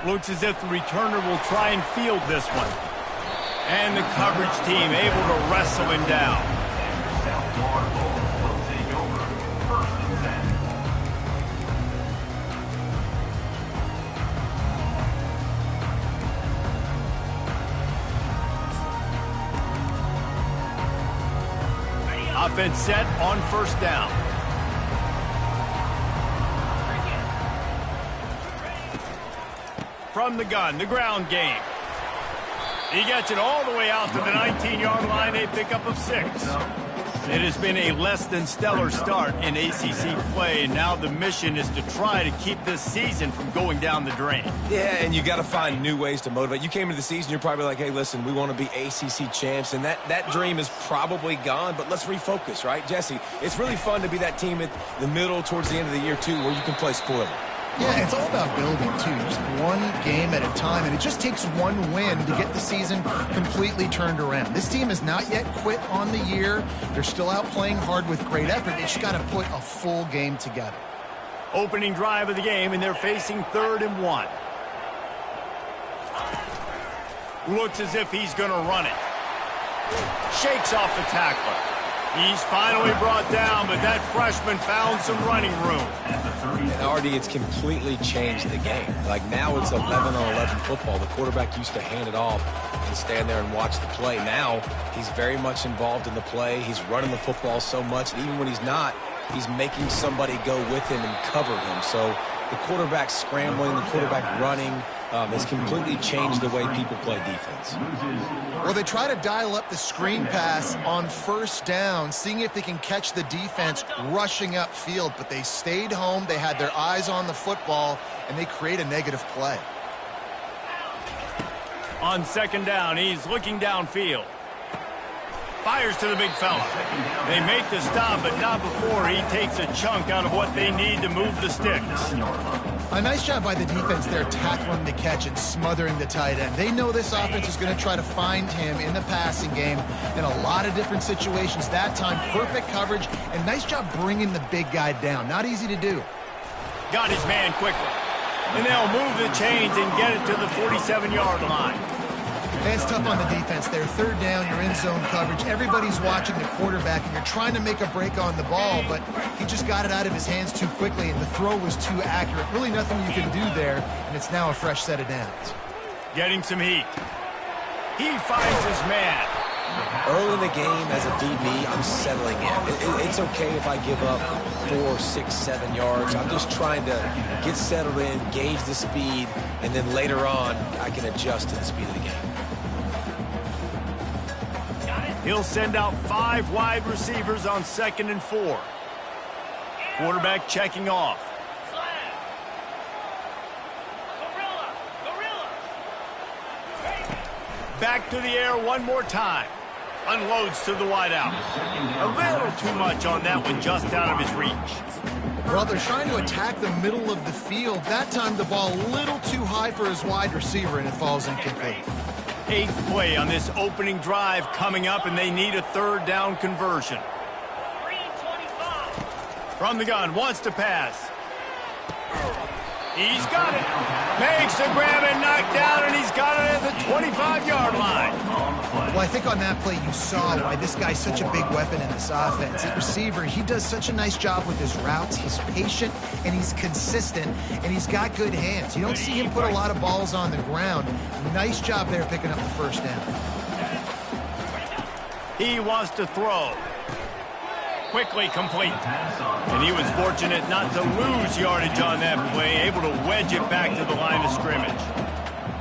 Looks as if the returner will try and field this one. And the coverage team able to wrestle him down. Offense set on first down. From the gun, the ground game. He gets it all the way out to the 19-yard line, a pickup of 6. It has been a less than stellar start in ACC play, and now the mission is to try to keep this season from going down the drain. Yeah, and you got to find new ways to motivate. You came into the season, you're probably like, hey, listen, we want to be ACC champs, and that dream is probably gone, but let's refocus, right? Jesse, it's really fun to be that team at the middle towards the end of the year, too, where you can play spoiler. Yeah, it's all about building, too. Just one game at a time, and it just takes one win to get the season completely turned around. This team has not yet quit on the year. They're still out playing hard with great effort. They just got to put a full game together. Opening drive of the game, and they're facing 3rd and 1. Looks as if he's going to run it. Shakes off the tackler. He's finally brought down, but that freshman found some running room. And RD, it's completely changed the game. Like now it's 11-on-11 football. The quarterback used to hand it off and stand there and watch the play. Now he's very much involved in the play. He's running the football so much. And even when he's not, he's making somebody go with him and cover him. So the quarterback scrambling, the quarterback running has completely changed the way people play defense. Well, they try to dial up the screen pass on first down, seeing if they can catch the defense rushing upfield, but they stayed home. They had their eyes on the football, and they create a negative play. On 2nd down, he's looking downfield. Fires to the big fella. They make the stop, but not before he takes a chunk out of what they need to move the sticks. A nice job by the defense there, tackling the catch and smothering the tight end. They know this offense is going to try to find him in the passing game in a lot of different situations. That time, perfect coverage, and nice job bringing the big guy down. Not easy to do. Got his man quickly. And they'll move the chains and get it to the 47-yard line. It's tough on the defense there. 3rd down, you're in zone coverage. Everybody's watching the quarterback, and you're trying to make a break on the ball, but he just got it out of his hands too quickly, and the throw was too accurate. Really nothing you can do there, and it's now a fresh set of downs. Getting some heat. He finds his man. Early in the game, as a DB, I'm settling in. It's okay if I give up 4, 6, 7 yards. I'm just trying to get settled in, gauge the speed, and then later on, I can adjust to the speed of the game. He'll send out 5 wide receivers on 2nd and 4. Quarterback checking off. Back to the air one more time. Unloads to the wideout. A little too much on that one, just out of his reach. Well, they're trying to attack the middle of the field. That time the ball a little too high for his wide receiver, and it falls incomplete. 8th play on this opening drive coming up, and they need a 3rd down conversion. From the gun, wants to pass. He's got it. Makes the grab and knock down, and he's got it at the 25-yard line. Well, I think on that play you saw why this guy's such a big weapon in this offense. At receiver, he does such a nice job with his routes. He's patient, and he's consistent, and he's got good hands. You don't see him put a lot of balls on the ground. Nice job there picking up the 1st down. He wants to throw. Quickly complete. And he was fortunate not to lose yardage on that play, able to wedge it back to the line of scrimmage.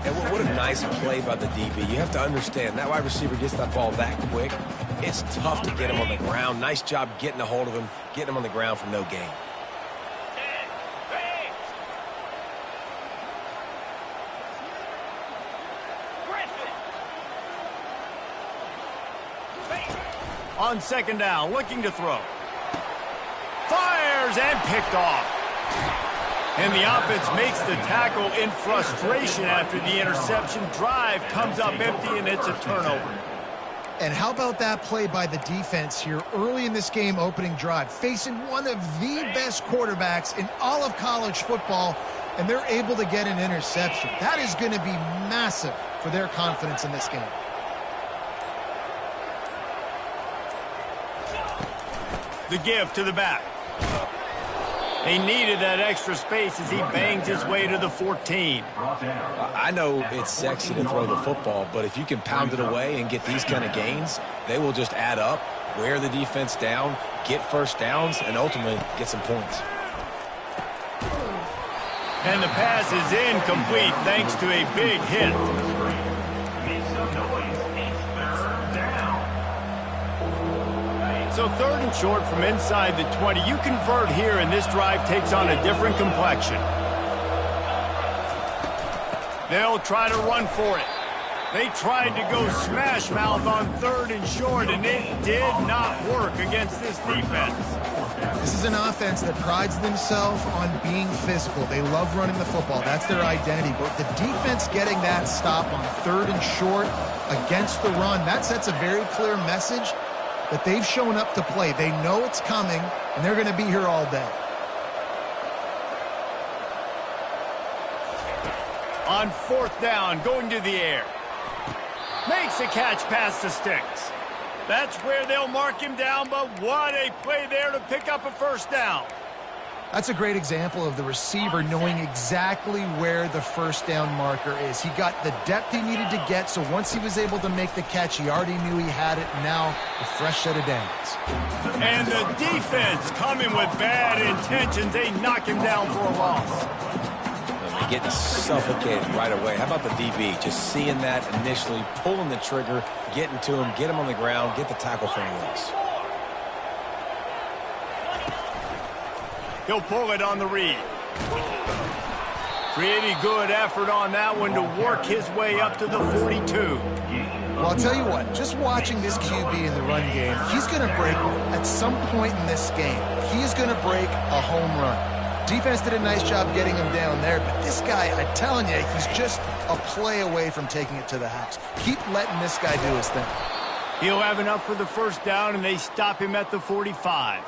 And what a nice play by the DB. You have to understand, that wide receiver gets that ball that quick. It's tough to get him on the ground. Nice job getting a hold of him, getting him on the ground for no gain. On 2nd down, looking to throw. Fires and picked off. And the offense makes the tackle in frustration after the interception. Drive comes up empty, and it's a turnover. And how about that play by the defense here early in this game, opening drive, facing one of the best quarterbacks in all of college football. and they're able to get an interception. That is going to be massive for their confidence in this game. The give to the back. He needed that extra space as he bangs his way to the 14. I know it's sexy to throw the football, but if you can pound it away and get these kind of gains, they will just add up, wear the defense down, get first downs, and ultimately get some points. And the pass is incomplete thanks to a big hit. So 3rd and short from inside the 20. You convert here, and this drive takes on a different complexion. They'll try to run for it. They tried to go smash mouth on 3rd and short, and it did not work against this defense. This is an offense that prides themselves on being physical. They love running the football. That's their identity. But the defense getting that stop on 3rd and short against the run, that sets a very clear message that they've shown up to play. They know it's coming, and they're going to be here all day. On 4th down, going to the air. Makes a catch past the sticks. That's where they'll mark him down, but what a play there to pick up a 1st down. That's a great example of the receiver knowing exactly where the 1st down marker is. He got the depth he needed to get, so once he was able to make the catch, he already knew he had it. Now, a fresh set of downs. And the defense coming with bad intentions. They knock him down for a loss. They're getting suffocated right away. How about the DB? Just seeing that initially, pulling the trigger, getting to him, get him on the ground, get the tackle for a loss. He'll pull it on the read. Pretty good effort on that one to work his way up to the 42. Well, I'll tell you what, just watching this QB in the run game, he's going to break at some point in this game. He is going to break a home run. Defense did a nice job getting him down there, but this guy, I'm telling you, he's just a play away from taking it to the house. Keep letting this guy do his thing. He'll have enough for the 1st down, and they stop him at the 45.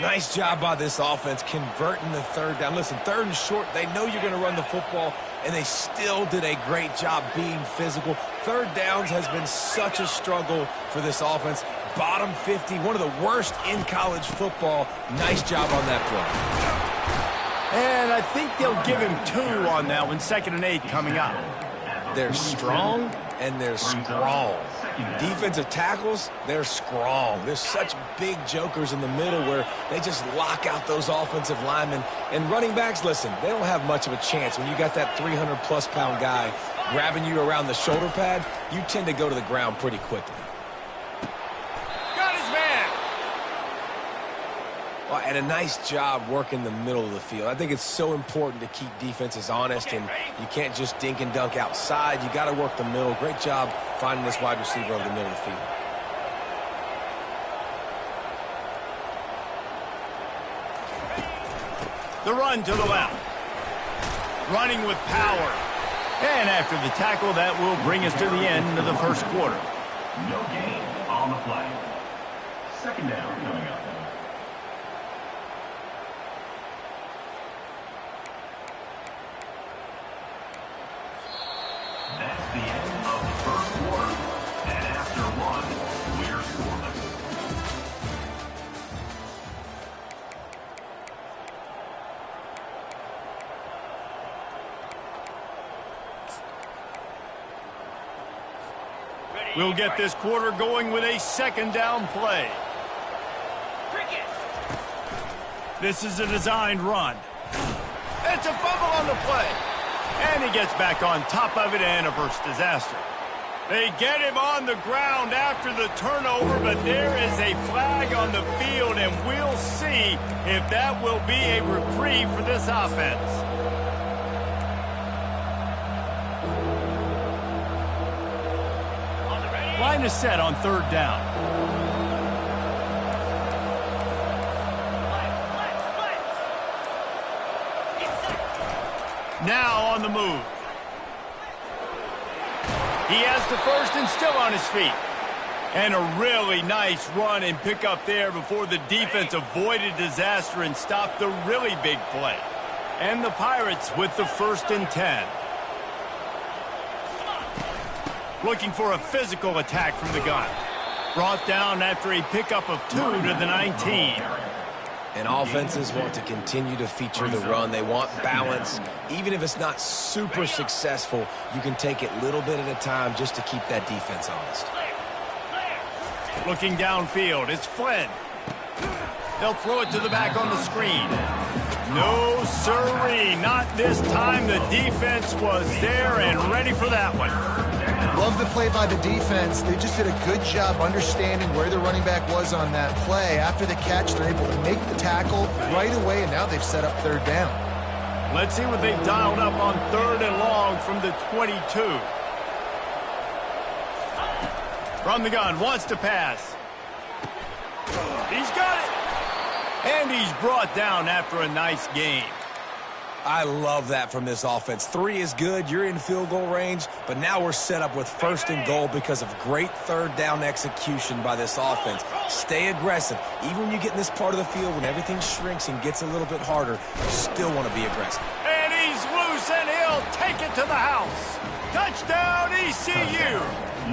Nice job by this offense converting the 3rd down. Listen, 3rd and short, they know you're going to run the football, and they still did a great job being physical. 3rd downs has been such a struggle for this offense. Bottom 50, one of the worst in college football. Nice job on that play. And I think they'll give him 2 on that one. 2nd and 8 coming up. They're strong, and they're strong. Defensive tackles, they're strong. There's such big jokers in the middle where they just lock out those offensive linemen. And running backs, listen, they don't have much of a chance. When you got that 300-plus pound guy grabbing you around the shoulder pad, you tend to go to the ground pretty quickly. Got his man. Well, and a nice job working the middle of the field. I think it's so important to keep defenses honest, and you can't just dink and dunk outside. You got to work the middle. Great job finding this wide receiver over the middle of the field. The run to the left. Running with power. And after the tackle, that will bring us to the end of the 1st quarter. No gain on the play. 2nd down coming up. That's the end of the 1st quarter. And after one, we're scoreless. We'll get this quarter going with a 2nd down play. This is a designed run. It's a fumble on the play. And he gets back on top of it and averts disaster. They get him on the ground after the turnover, but there is a flag on the field, and we'll see if that will be a reprieve for this offense. Line is set on 3rd down. Now on the move. He has the 1st and still on his feet. And a really nice run and pick up there before the defense avoided disaster and stopped the really big play. And the Pirates with the 1st and 10. Looking for a physical attack from the gun. Brought down after a pickup of 2 to the 19. And offenses want to continue to feature the run. They want balance. Even if it's not super successful, you can take it little bit at a time just to keep that defense honest. Looking downfield, it's Flynn. They'll throw it to the back on the screen. No, sirree, not this time. The defense was there and ready for that one. Love the play by the defense. They just did a good job understanding where the running back was on that play. After the catch, they're able to make the tackle right away, and now they've set up 3rd down. Let's see what they've dialed up on 3rd and long from the 22. From the gun, wants to pass. He's got it. And he's brought down after a nice gain. I love that from this offense. 3 is good. You're in field goal range, but now we're set up with 1st and goal because of great 3rd down execution by this offense. Stay aggressive. Even when you get in this part of the field, when everything shrinks and gets a little bit harder, you still want to be aggressive. And he's loose, and he'll take it to the house. Touchdown, ECU.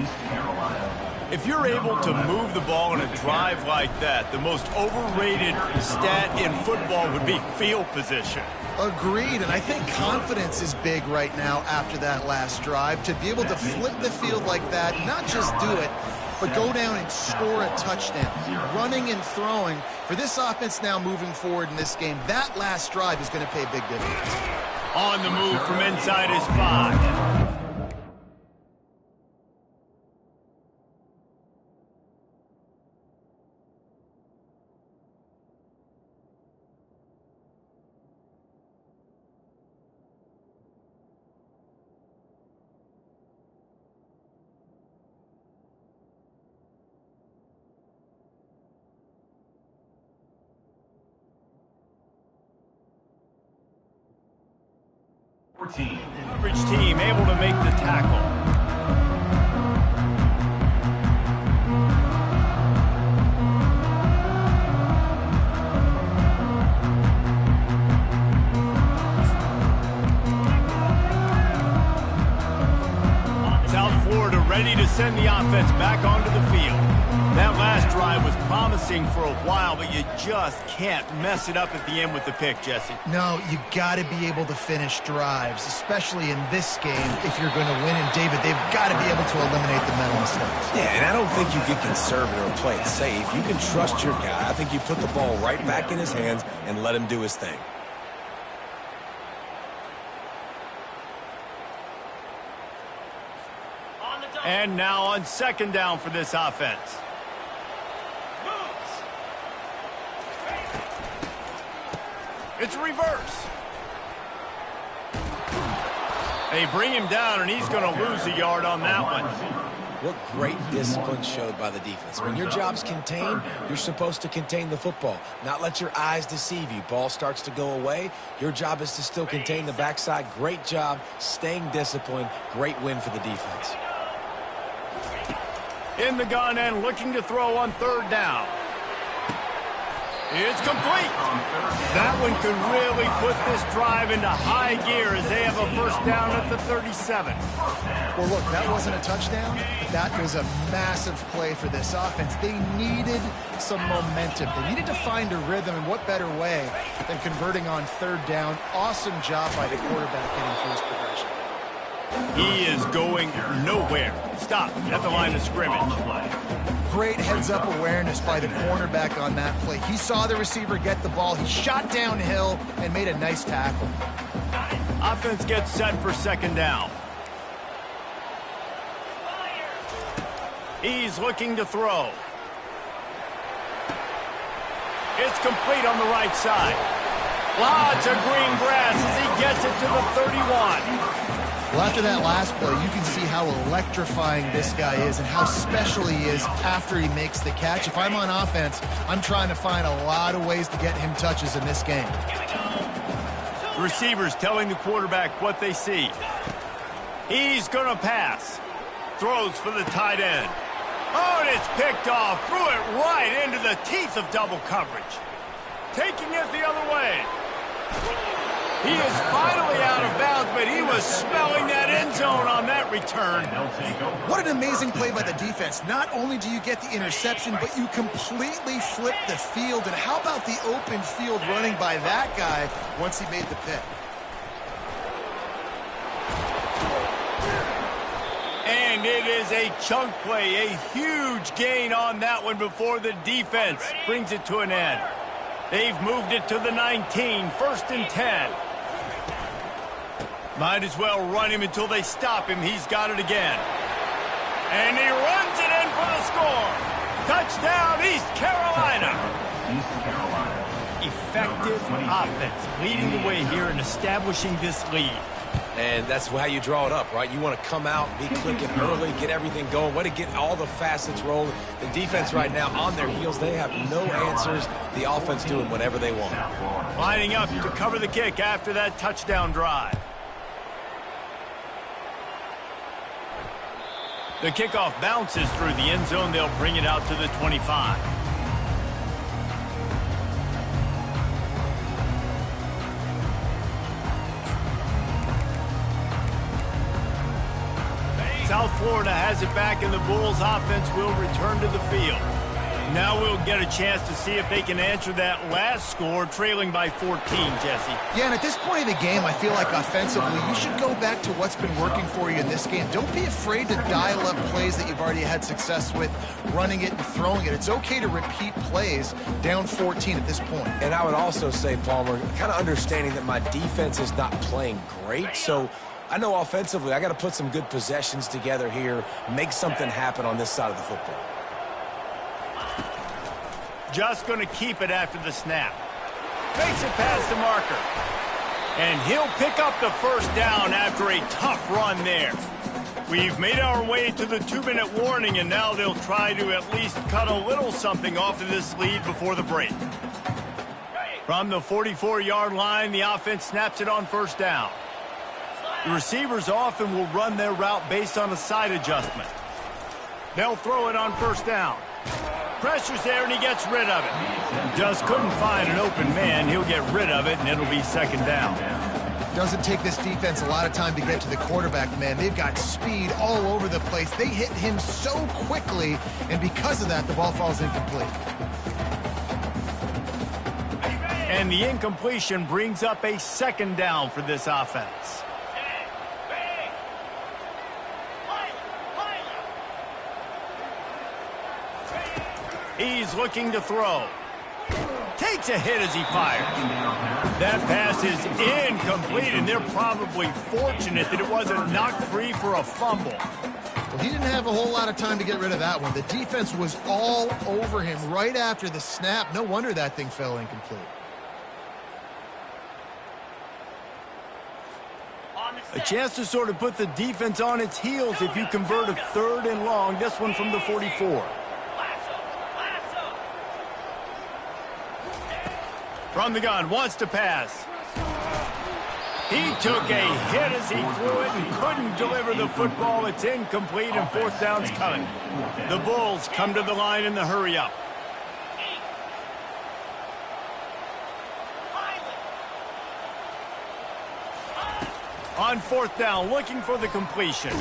East Carolina. If you're able to move the ball in a drive like that, the most overrated stat in football would be field position. Agreed, and I think confidence is big right now after that last drive. To be able to flip the field like that, not just do it, but go down and score a touchdown. Running and throwing, for this offense now moving forward in this game, that last drive is going to pay big dividends. On the move from inside his 5. Coverage team able to make the tackle. South Florida ready to send the offense back onto the field. That last drive was promising for a while, but you just can't mess it up at the end with the pick, Jesse. No, you got to be able to finish drives, especially in this game if you're going to win. And, David, they've got to be able to eliminate the mental mistakes. Yeah, and I don't think you get conservative or play it safe. You can trust your guy. I think you put the ball right back in his hands and let him do his thing. And now on 2nd down for this offense. It's reverse. They bring him down, and he's going to lose a yard on that one. What great discipline showed by the defense. When your job's contained, you're supposed to contain the football, not let your eyes deceive you. Ball starts to go away. Your job is to still contain the backside. Great job staying disciplined. Great win for the defense. In the gun and looking to throw on 3rd down. It's complete. That one could really put this drive into high gear as they have a 1st down at the 37. Well, look, that wasn't a touchdown, but that was a massive play for this offense. They needed some momentum. They needed to find a rhythm, and what better way than converting on 3rd down. Awesome job by the quarterback getting through his progression. He is going nowhere. Stop at the line of scrimmage. Great heads-up awareness by the cornerback on that play. He saw the receiver get the ball. He shot downhill and made a nice tackle. Offense gets set for 2nd down. He's looking to throw. It's complete on the right side. Lots of green grass as he gets it to the 31. Well, after that last play, you can see how electrifying this guy is and how special he is after he makes the catch. If I'm on offense, I'm trying to find a lot of ways to get him touches in this game. The receivers telling the quarterback what they see. He's going to pass. Throws for the tight end. Oh, and it's picked off. Threw it right into the teeth of double coverage. Taking it the other way. He is finally out of bounds, but he was smelling that end zone on that return. What an amazing play by the defense. Not only do you get the interception, but you completely flip the field. And how about the open field running by that guy once he made the pick? And it is a chunk play, a huge gain on that one before the defense brings it to an end. They've moved it to the 19, 1st and 10. Might as well run him until they stop him. He's got it again. And he runs it in for the score. Touchdown, East Carolina. Effective offense, leading the way here and establishing this lead. And that's how you draw it up, right? You want to come out, be clicking early, get everything going, way to get all the facets rolling. The defense right now on their heels, they have no answers. The offense doing whatever they want. Lining up to cover the kick after that touchdown drive. The kickoff bounces through the end zone. They'll bring it out to the 25. South Florida has it back, and the Bulls offense will return to the field. Now we'll get a chance to see if they can answer that last score, trailing by 14, Jesse. Yeah, and at this point of the game, I feel like offensively, you should go back to what's been working for you in this game. Don't be afraid to dial up plays that you've already had success with, running it and throwing it. It's okay to repeat plays down 14 at this point. And I would also say, Palmer, kind of understanding that my defense is not playing great, so I know offensively I got to put some good possessions together here, make something happen on this side of the football. Just going to keep it after the snap. Makes it past the marker. And he'll pick up the first down after a tough run there. We've made our way to the 2-minute warning, and now they'll try to at least cut a little something off of this lead before the break. From the 44-yard line, the offense snaps it on first down. The receivers often will run their route based on a side adjustment. They'll throw it on first down. Pressure's there, and he gets rid of it. Just couldn't find an open man. He'll get rid of it, and it'll be second down. Doesn't take this defense a lot of time to get to the quarterback, man. They've got speed all over the place. They hit him so quickly, and because of that, the ball falls incomplete. And the incompletion brings up a second down for this offense. He's looking to throw. Takes a hit as he fires. That pass is incomplete, and they're probably fortunate that it wasn't knocked free for a fumble. Well, he didn't have a whole lot of time to get rid of that one. The defense was all over him right after the snap. No wonder that thing fell incomplete. A chance to sort of put the defense on its heels if you convert a 3rd and long. This one from the 44. From the gun, wants to pass. He took a hit as he threw it and couldn't deliver the football. It's incomplete, and fourth down's coming. The Bulls come to the line in the hurry-up. On fourth down, looking for the completion.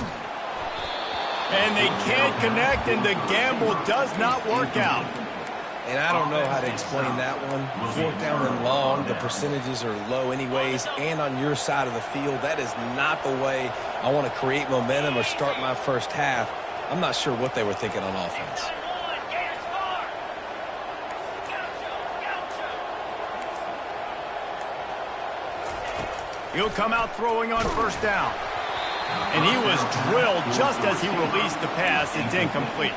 And they can't connect, and the gamble does not work out. And I don't know how to explain that one. 4th down and long, the percentages are low anyways, and on your side of the field, that is not the way I want to create momentum or start my first half. I'm not sure what they were thinking on offense. He'll come out throwing on first down. And he was drilled just as he released the pass. It's incomplete.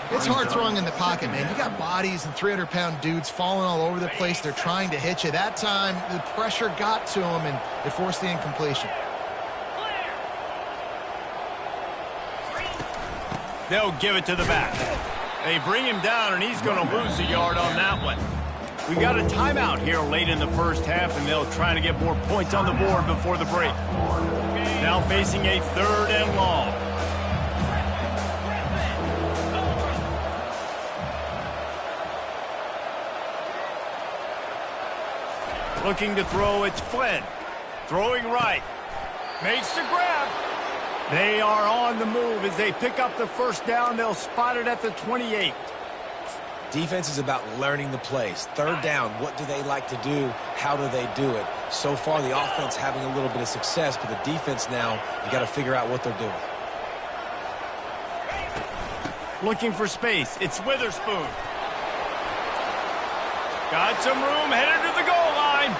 It's hard throwing in the pocket, man. You got bodies and 300-pound dudes falling all over the place. They're trying to hit you. That time, the pressure got to him, and it forced the incompletion. They'll give it to the back. They bring him down, and he's going to lose a yard on that one. We've got a timeout here late in the first half, and they'll try to get more points on the board before the break. Now facing a 3rd and long. Looking to throw, it's Flynn. Throwing right. Makes the grab. They are on the move as they pick up the first down. They'll spot it at the 28. Defense is about learning the plays. Third down, what do they like to do? How do they do it? So far, the offense having a little bit of success, but the defense now, you got to figure out what they're doing. Looking for space. It's Witherspoon. Got some room, headed to the goal line.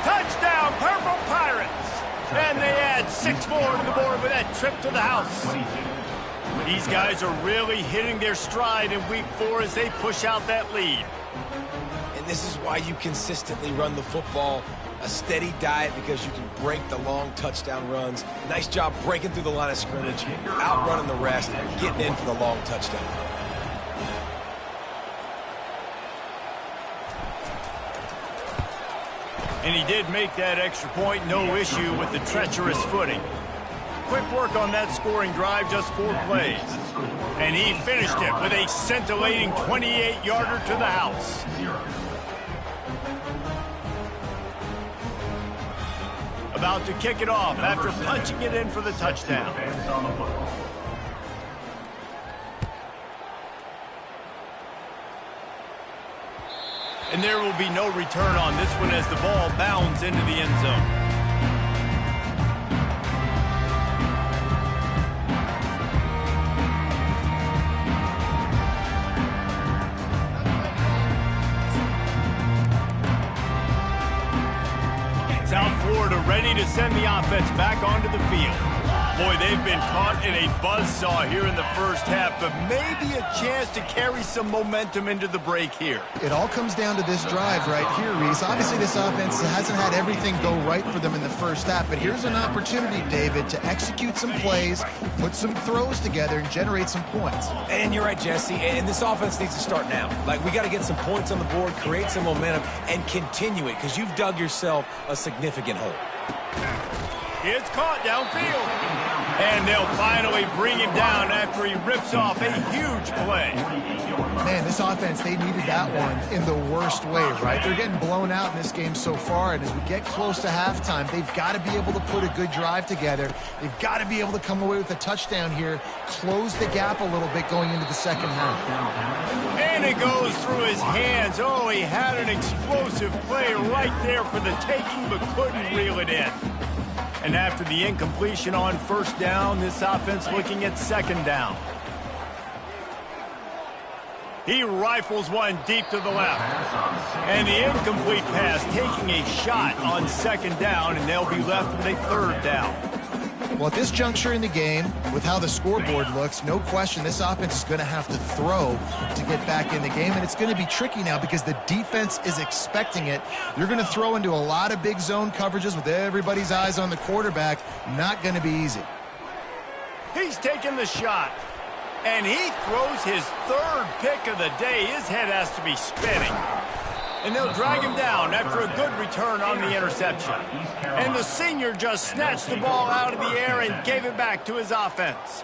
Touchdown, Purple Pirates. And they add 6 more to the board with that trip to the house. These guys are really hitting their stride in week 4 as they push out that lead. And this is why you consistently run the football. A steady diet because you can break the long touchdown runs. Nice job breaking through the line of scrimmage, outrunning the rest, getting in for the long touchdown. And he did make that extra point, no issue with the treacherous footing. Quick work on that scoring drive, just 4 plays. And he finished it with a scintillating 28-yarder to the house. About to kick it off after punching it in for the touchdown. And there will be no return on this one as the ball bounds into the end zone. South Florida ready to send the offense back onto the field. Boy, they've been caught in a buzzsaw here in the first half, but maybe a chance to carry some momentum into the break here. It all comes down to this drive right here, Reese. Obviously, this offense hasn't had everything go right for them in the first half, but here's an opportunity, David, to execute some plays, put some throws together, and generate some points. And you're right, Jesse, and this offense needs to start now. Like, we got to get some points on the board, create some momentum, and continue it, because you've dug yourself a significant hole. It's caught downfield. And they'll finally bring him down after he rips off a huge play. Man, this offense, they needed that one in the worst way, right? They're getting blown out in this game so far, and as we get close to halftime, they've got to be able to put a good drive together. They've got to be able to come away with a touchdown here, close the gap a little bit going into the second half. And it goes through his hands. Oh, he had an explosive play right there for the taking, but couldn't reel it in. And after the incompletion on first down, this offense looking at second down. He rifles one deep to the left. And the incomplete pass taking a shot on second down, and they'll be left with a third down. Well, at this juncture in the game, with how the scoreboard looks, no question this offense is going to have to throw to get back in the game, and it's going to be tricky now because the defense is expecting it. You're going to throw into a lot of big zone coverages with everybody's eyes on the quarterback. Not going to be easy. He's taking the shot, and he throws his 3rd pick of the day. His head has to be spinning. And they'll drag him down after a good return on the interception. And the senior just snatched the ball out of the air and gave it back to his offense.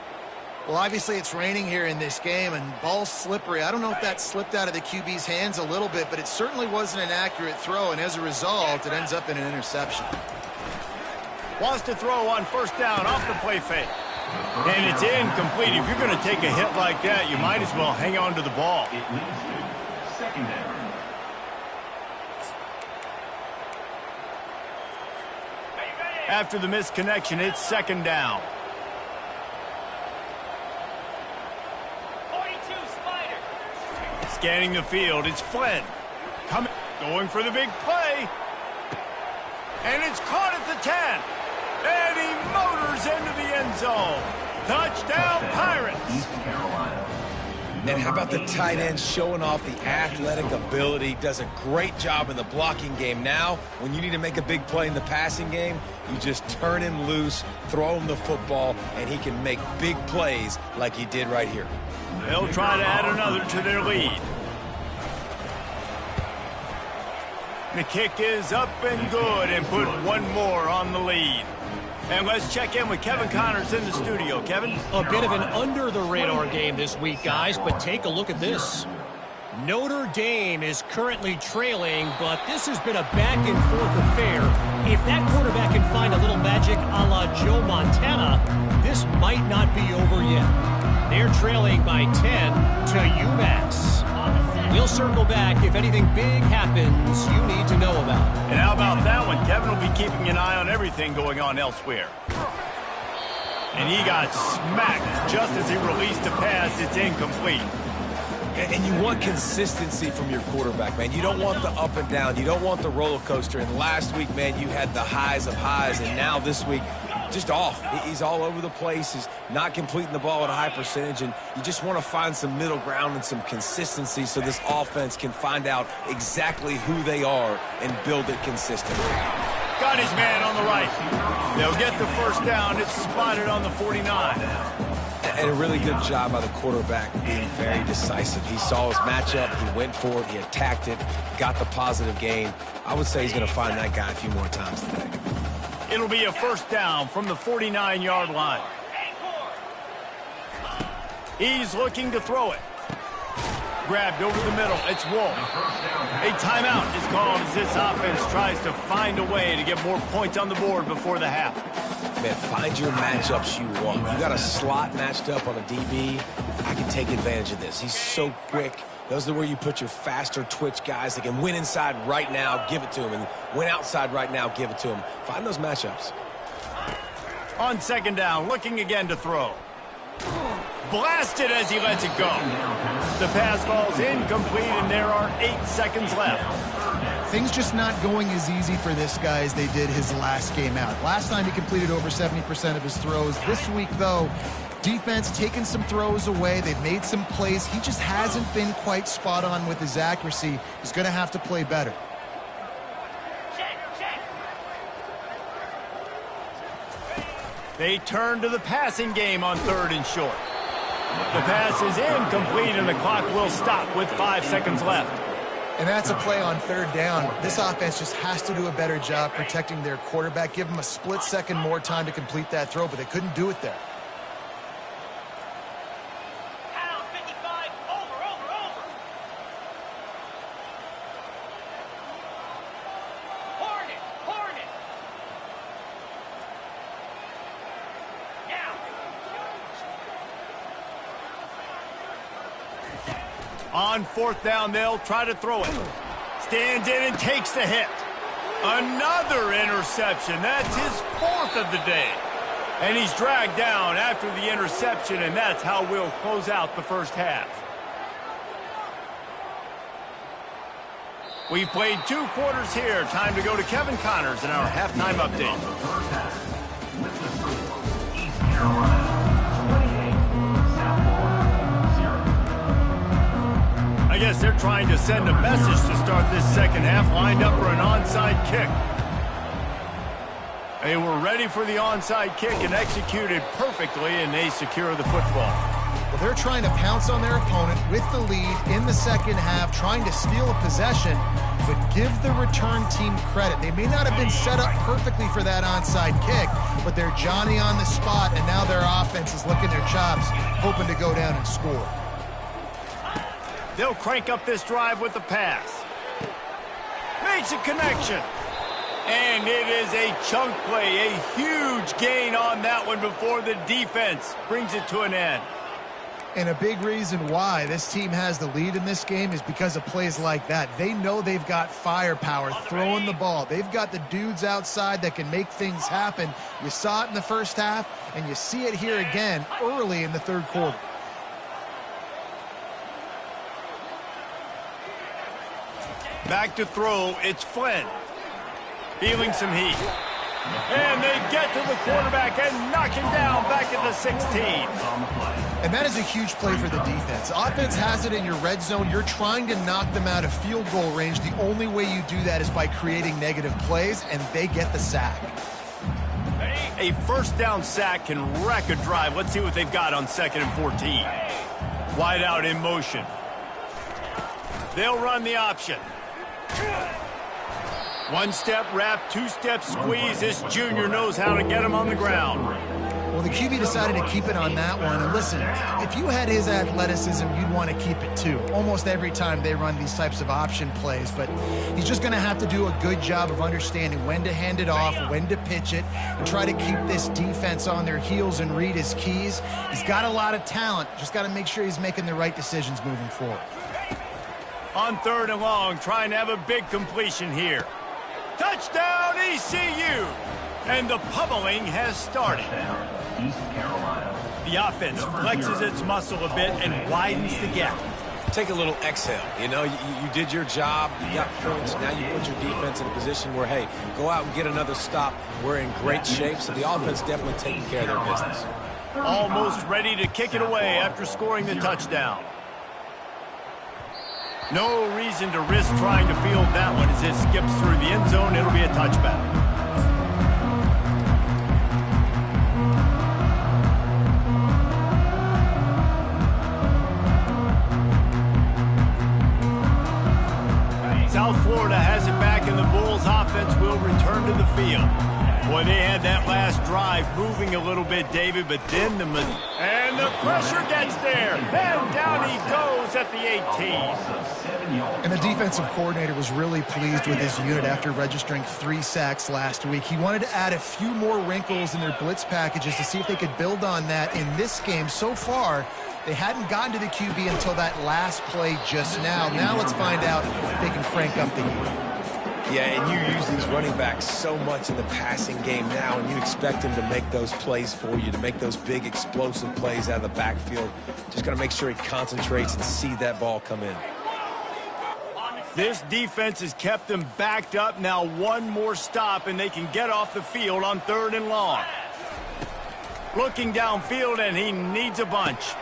Well, obviously it's raining here in this game, and ball's slippery. I don't know if that slipped out of the QB's hands a little bit, but it certainly wasn't an accurate throw, and as a result, it ends up in an interception. Wants to throw on first down off the play fake. And it's incomplete. If you're going to take a hit like that, you might as well hang on to the ball. It leads to second down. After the missed connection, it's second down. 42 Spider. Scanning the field, it's Flynn. Going for the big play. And it's caught at the 10. And he motors into the end zone. Touchdown, Pirates. East Carolina. And how about the tight end showing off the athletic ability? Does a great job in the blocking game. Now, when you need to make a big play in the passing game, you just turn him loose, throw him the football, and he can make big plays like he did right here. They'll try to add another to their lead. The kick is up and good and put one more on the lead. And let's check in with Kevin Connors in the studio. Kevin? A bit of an under-the-radar game this week, guys, but take a look at this. Notre Dame is currently trailing, but this has been a back-and-forth affair. If that quarterback can find a little magic a la Joe Montana, this might not be over yet. They're trailing by 10 to UMass. We'll circle back if anything big happens you need to know about. And how about that one? Kevin will be keeping an eye on everything going on elsewhere. And he got smacked just as he released a pass. It's incomplete. And you want consistency from your quarterback, man. You don't want the up and down. You don't want the roller coaster. And last week, man, you had the highs of highs. And now this week, just off. He's all over the place. He's not completing the ball at a high percentage. And you just want to find some middle ground and some consistency so this offense can find out exactly who they are and build it consistently. Got his man on the right. They'll get the first down. It's spotted on the 49. And a really good job by the quarterback being very decisive. He saw his matchup. He went for it. He attacked it. Got the positive gain. I would say he's going to find that guy a few more times today. It'll be a first down from the 49-yard line. He's looking to throw it. Grabbed over the middle. It's Wolf. A timeout is called as this offense tries to find a way to get more points on the board before the half. Man, find your matchups you want. You got a slot matched up on a DB. I can take advantage of this. He's so quick. Those are where you put your faster twitch guys that can win inside right now, give it to him, and win outside right now, give it to him. Find those matchups. On second down, looking again to throw. Blasted as he lets it go. The pass falls incomplete, and there are 8 seconds left. Things just not going as easy for this guy as they did his last game out. Last time he completed over 70% of his throws. This week, though, defense taking some throws away. They've made some plays. He just hasn't been quite spot on with his accuracy. He's going to have to play better. They turn to the passing game on 3rd and short. The pass is incomplete, and the clock will stop with 5 seconds left. And that's a play on 3rd down. This offense just has to do a better job protecting their quarterback. Give him a split second more time to complete that throw, but they couldn't do it there. Pound 55, over. Hornet. On 4th down, they'll try to throw it. Stands in and takes the hit. Another interception. That's his 4th of the day. And he's dragged down after the interception, and that's how we'll close out the first half. We've played 2 quarters here. Time to go to Kevin Connors in our halftime update. With the score, East Carolina 28, South Florida 0. I guess they're trying to send a message to start this second half, lined up for an onside kick. They were ready for the onside kick and executed perfectly, and they secure the football. Well, they're trying to pounce on their opponent with the lead in the second half, trying to steal a possession, but give the return team credit. They may not have been set up perfectly for that onside kick, but they're Johnny on the spot, and now their offense is licking their chops, hoping to go down and score. They'll crank up this drive with the pass. Makes a connection. And it is a chunk play, a huge gain on that one before the defense brings it to an end. And a big reason why this team has the lead in this game is because of plays like that. They know they've got firepower throwing the ball. They've got the dudes outside that can make things happen. You saw it in the first half, and you see it here again early in the 3rd quarter. Back to throw, it's Flynn. Feeling some heat. And they get to the quarterback and knock him down back at the 16. And that is a huge play for the defense. Offense has it in your red zone. You're trying to knock them out of field goal range. The only way you do that is by creating negative plays, and they get the sack. A first down sack can wreck a drive. Let's see what they've got on 2nd and 14. Wide out in motion. They'll run the option. 1-step wrap, 2-step squeeze. This junior knows how to get him on the ground. Well, Well, the QB decided to keep it on that one. And listen, if you had his athleticism, you'd want to keep it too. Almost every time they run these types of option plays. But he's just going to have to do a good job of understanding when to hand it off, when to pitch it, and try to keep this defense on their heels and read his keys. He's got a lot of talent. Just got to make sure he's making the right decisions moving forward. On 3rd and long, trying to have a big completion here. Touchdown, ECU! And the pummeling has started. East Carolina. The offense flexes its muscle a bit and widens the gap. Take a little exhale. You know, you did your job. You got points. Now you put your defense in a position where, hey, go out and get another stop. We're in great shape, so the offense definitely taking care of their business. Almost ready to kick it away after scoring the touchdown. No reason to risk trying to field that one as it skips through the end zone. It'll be a touchback. South Florida has it back, and the Bulls offense will return to the field. Boy, they had that last drive moving a little bit, David, but then the pressure gets there. And down he goes at the 18. And the defensive coordinator was really pleased with his unit after registering 3 sacks last week. He wanted to add a few more wrinkles in their blitz packages to see if they could build on that in this game. So far, they hadn't gotten to the QB until that last play just now. Now let's find out if they can crank up the heat. Yeah, and you use these running backs so much in the passing game now, and you expect them to make those plays for you, to make those big explosive plays out of the backfield. Just got to make sure he concentrates and see that ball come in. This defense has kept them backed up. Now one more stop, and they can get off the field on 3rd and long. Looking downfield, and he needs a bunch.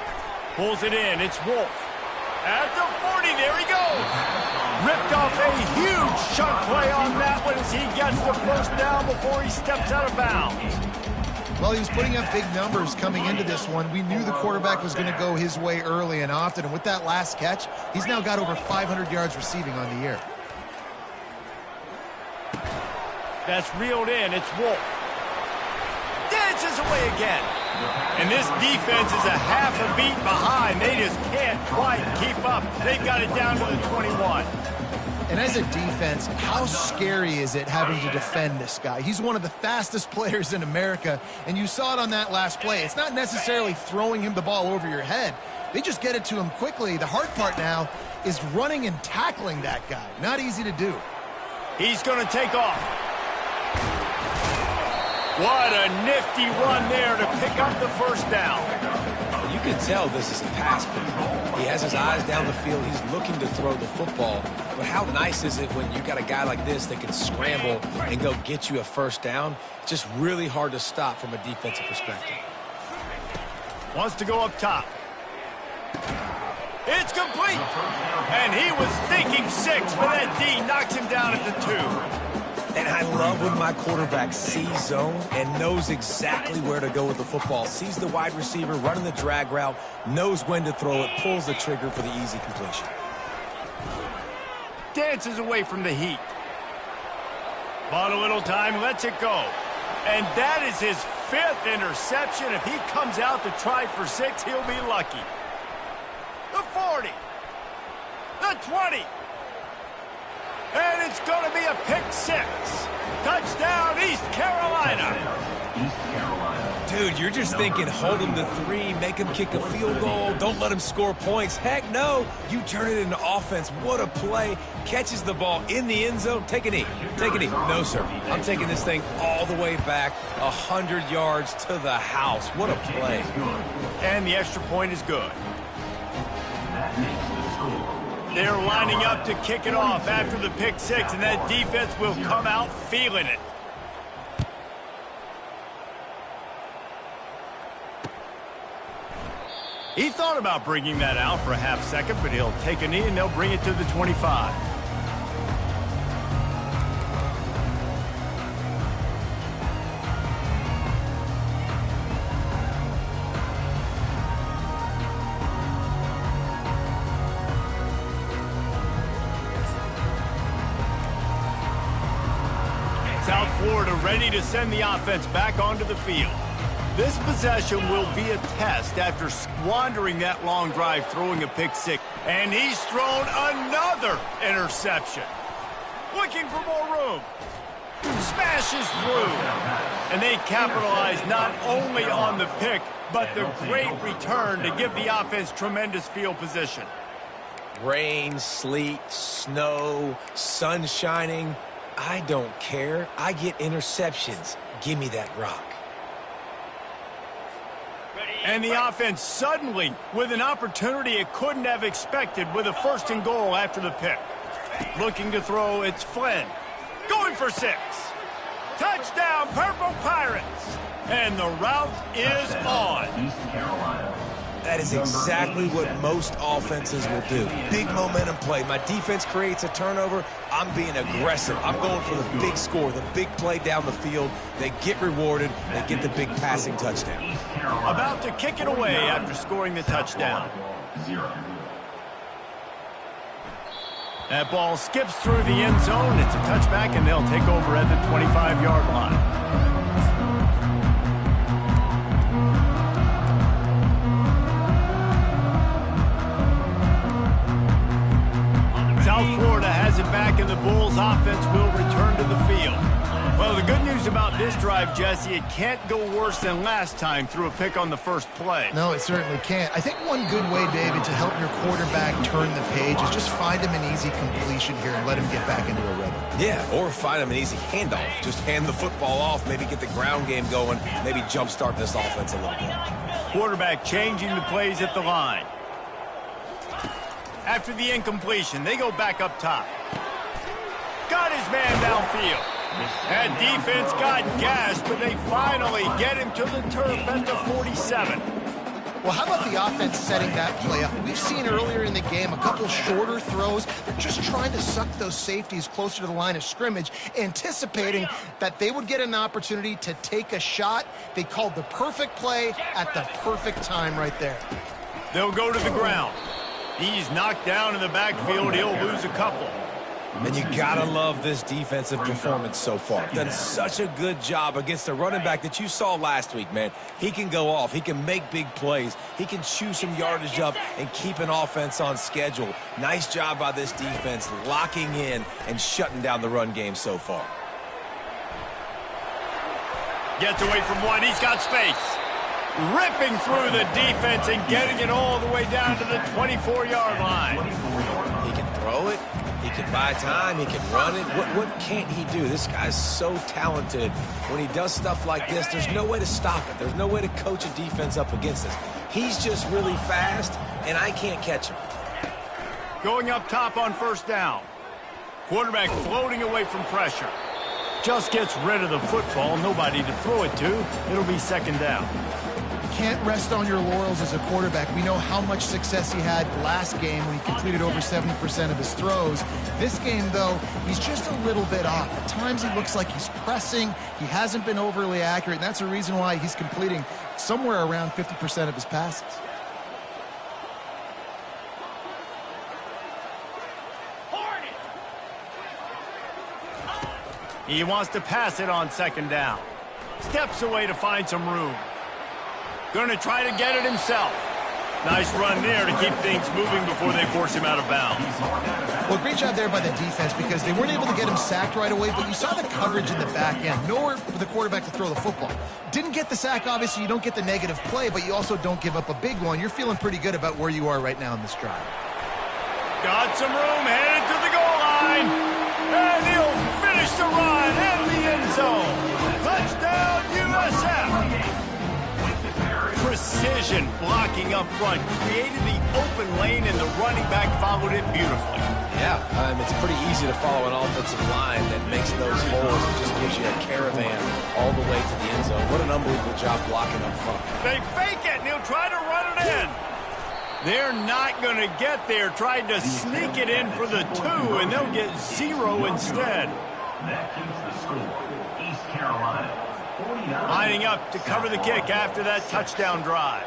Pulls it in. It's Wolf. At the 40, there he goes. Ripped off a huge chunk play on that one as he gets the first down before he steps out of bounds. Well, he was putting up big numbers coming into this one. We knew the quarterback was going to go his way early and often, and with that last catch, he's now got over 500 yards receiving on the year. That's reeled in. It's Wolf. Dances away again. And this defense is a half a beat behind. They just can't quite keep up. They've got it down to the 21. And as a defense, how scary is it having to defend this guy? He's one of the fastest players in America, and you saw it on that last play. It's not necessarily throwing him the ball over your head. They just get it to him quickly. The hard part now is running and tackling that guy. Not easy to do. He's going to take off. What a nifty run there to pick up the first down. You can tell this is a pass play. He has his eyes down the field. He's looking to throw the football. But how nice is it when you got a guy like this that can scramble and go get you a first down? It's just really hard to stop from a defensive perspective. Wants to go up top. It's complete. And he was thinking 6, but that D knocks him down at the 2. And I love when my quarterback sees zone and knows exactly where to go with the football. Sees the wide receiver running the drag route, knows when to throw it, pulls the trigger for the easy completion. Dances away from the heat. Bought a little time, lets it go. And that is his 5th interception. If he comes out to try for 6, he'll be lucky. The 40. The 20. And it's going to be a pick 6. Touchdown, East Carolina. East Carolina. Dude, you're just thinking, hold him to 3, make him kick a field goal, don't let him score points. Heck no, you turn it into offense. What a play. Catches the ball in the end zone. Take a knee. Take a knee. No, sir. I'm taking this thing all the way back 100 yards to the house. What a play. And the extra point is good. That makes the score. They're lining up to kick it off after the pick 6, and that defense will come out feeling it. He thought about bringing that out for a half second, but he'll take a knee and they'll bring it to the 25. South Florida ready to send the offense back onto the field. This possession will be a test after squandering that long drive, throwing a pick six. And he's thrown another interception. Looking for more room. Smashes through. And they capitalize not only on the pick, but the great return to give the offense tremendous field position. Rain, sleet, snow, sun shining. I don't care. I get interceptions. Give me that rock. And the offense suddenly with an opportunity it couldn't have expected with a 1st and goal after the pick. Looking to throw, it's Flynn. Going for 6. Touchdown, Purple Pirates. And the route is on. That is exactly what most offenses will do. Big momentum play. My defense creates a turnover. I'm being aggressive. I'm going for the big score, the big play down the field. They get rewarded. They get the big passing touchdown. About to kick it away after scoring the touchdown. That ball skips through the end zone. It's a touchback, and they'll take over at the 25-yard line. South Florida has it back, and the Bulls offense will return to the field. Well, the good news about this drive, Jesse, it can't go worse than last time through a pick on the first play. No, it certainly can't. I think one good way, David, to help your quarterback turn the page is just find him an easy completion here and let him get back into a rhythm. Yeah, or find him an easy handoff. Just hand the football off, maybe get the ground game going, maybe jumpstart this offense a little bit. Quarterback changing the plays at the line. After the incompletion, they go back up top. Got his man downfield. That defense got gashed, but they finally get him to the turf at the 47. Well, how about the offense setting that play up? We've seen earlier in the game a couple shorter throws. They're just trying to suck those safeties closer to the line of scrimmage, anticipating that they would get an opportunity to take a shot. They called the perfect play at the perfect time right there. They'll go to the ground. He's knocked down in the backfield. He'll lose a couple. And you gotta love this defensive performance so far. Done such a good job against the running back that you saw last week, man. He can go off. He can make big plays. He can chew some yardage up and keep an offense on schedule. Nice job by this defense locking in and shutting down the run game so far. Gets away from one. He's got space. Ripping through the defense and getting it all the way down to the 24-yard line. He can throw it. He can buy time. He can run it. What can't he do? This guy's so talented. When he does stuff like this, there's no way to stop it. There's no way to coach a defense up against this. He's just really fast, and I can't catch him. Going up top on 1st down. Quarterback floating away from pressure. Just gets rid of the football. Nobody to throw it to. It'll be 2nd down. Can't rest on your laurels as a quarterback. We know how much success he had last game when he completed over 70% of his throws. This game, though, he's just a little bit off. At times he looks like he's pressing. He hasn't been overly accurate, and that's the reason why he's completing somewhere around 50% of his passes. He wants to pass it on 2nd down. Steps away to find some room. Going to try to get it himself. Nice run there to keep things moving before they force him out of bounds. Well, great job there by the defense because they weren't able to get him sacked right away, but you saw the coverage in the back end. Nowhere for the quarterback to throw the football. Didn't get the sack, obviously. You don't get the negative play, but you also don't give up a big one. You're feeling pretty good about where you are right now in this drive. Got some room, headed to the goal line. And he'll finish the run in the end zone. Touchdown, USF. Precision blocking up front, created the open lane, and the running back followed it beautifully. Yeah, it's pretty easy to follow an offensive line that makes those holes and just gives you a caravan all the way to the end zone. What an unbelievable job blocking up front. They fake it, and he'll try to run it in. They're not going to get there, trying to sneak it in for the 2, and they'll get 0 instead. That keeps the score. East Carolina. Lining up to cover the kick after that touchdown drive.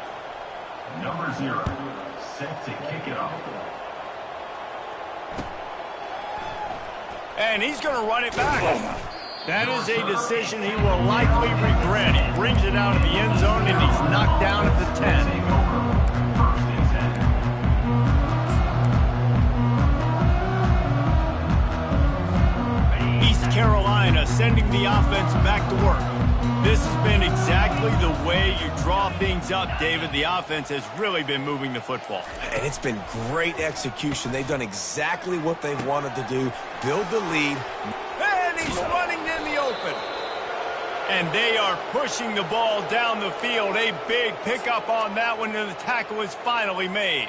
Number 0, set to kick it off. And he's going to run it back. That is a decision he will likely regret. He brings it out of the end zone, and he's knocked down at the 10. East Carolina sending the offense back to work. This has been exactly the way you draw things up, David. The offense has really been moving the football. And it's been great execution. They've done exactly what they've wanted to do, build the lead. And he's running in the open. And they are pushing the ball down the field. A big pickup on that one, and the tackle is finally made.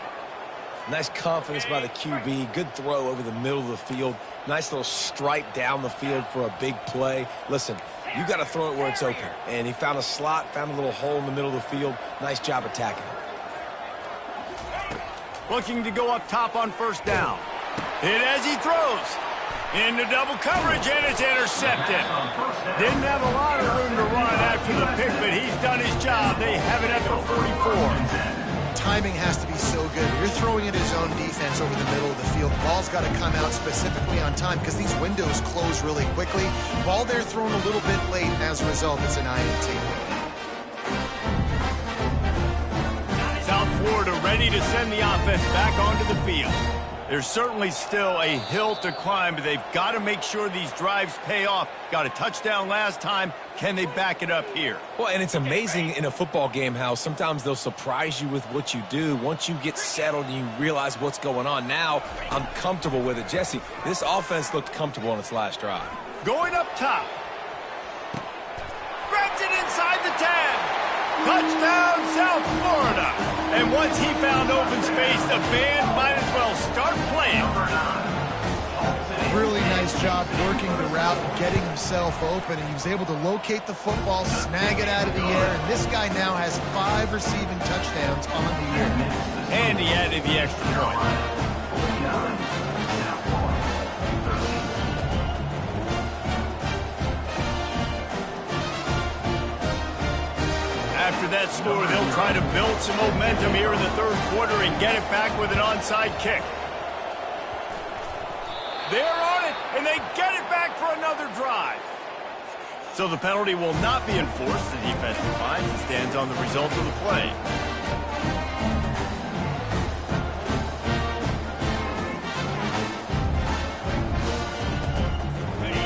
Nice confidence by the QB. Good throw over the middle of the field. Nice little stripe down the field for a big play. Listen, you got to throw it where it's open. And he found a slot, found a little hole in the middle of the field. Nice job attacking it. Looking to go up top on first down. Hit as he throws. Into double coverage, and it's intercepted. Didn't have a lot of room to run after the pick, but he's done his job. They have it at the 44. Timing has to be so good. You're throwing at his own defense over the middle of the field. The ball's got to come out specifically on time because these windows close really quickly. Ball there thrown a little bit late, and as a result, it's an INT. South Florida ready to send the offense back onto the field. There's certainly still a hill to climb, but they've got to make sure these drives pay off. Got a touchdown last time. Can they back it up here? Well, and it's amazing in a football game how sometimes they'll surprise you with what you do. Once you get settled and you realize what's going on, now I'm comfortable with it. Jesse, this offense looked comfortable on its last drive. Going up top. Grabs it inside the 10. Touchdown, South Florida. And once he found open space, the band might as well start playing. Really nice job working the route and getting himself open, and he was able to locate the football, snag it out of the air, and this guy now has 5 receiving touchdowns on the year. And he added the extra point. After that score, they'll try to build some momentum here in the third quarter and get it back with an onside kick. They're on it, and they get it back for another drive. So the penalty will not be enforced. The defense defines and stands on the result of the play.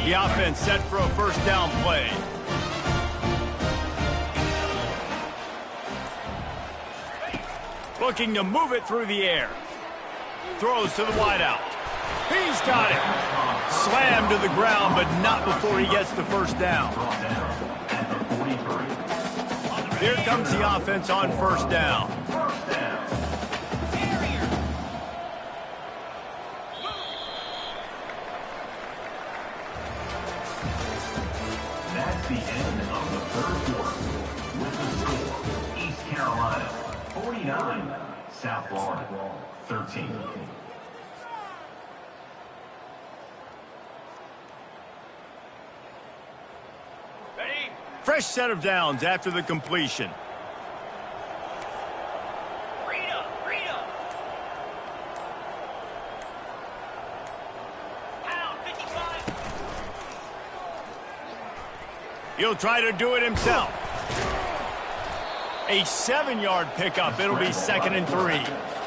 The offense set for a first down play. Looking to move it through the air. Throws to the wideout. He's got it. Slammed to the ground, but not before he gets the first down. Here comes the offense on first down. That's the end of the third quarter. With the score, East Carolina 49, South Florida 13. Ready? Fresh set of downs after the completion. Freedom! Freedom! Pound 55! He'll try to do it himself. A 7-yard pickup. It'll be 2nd and 3.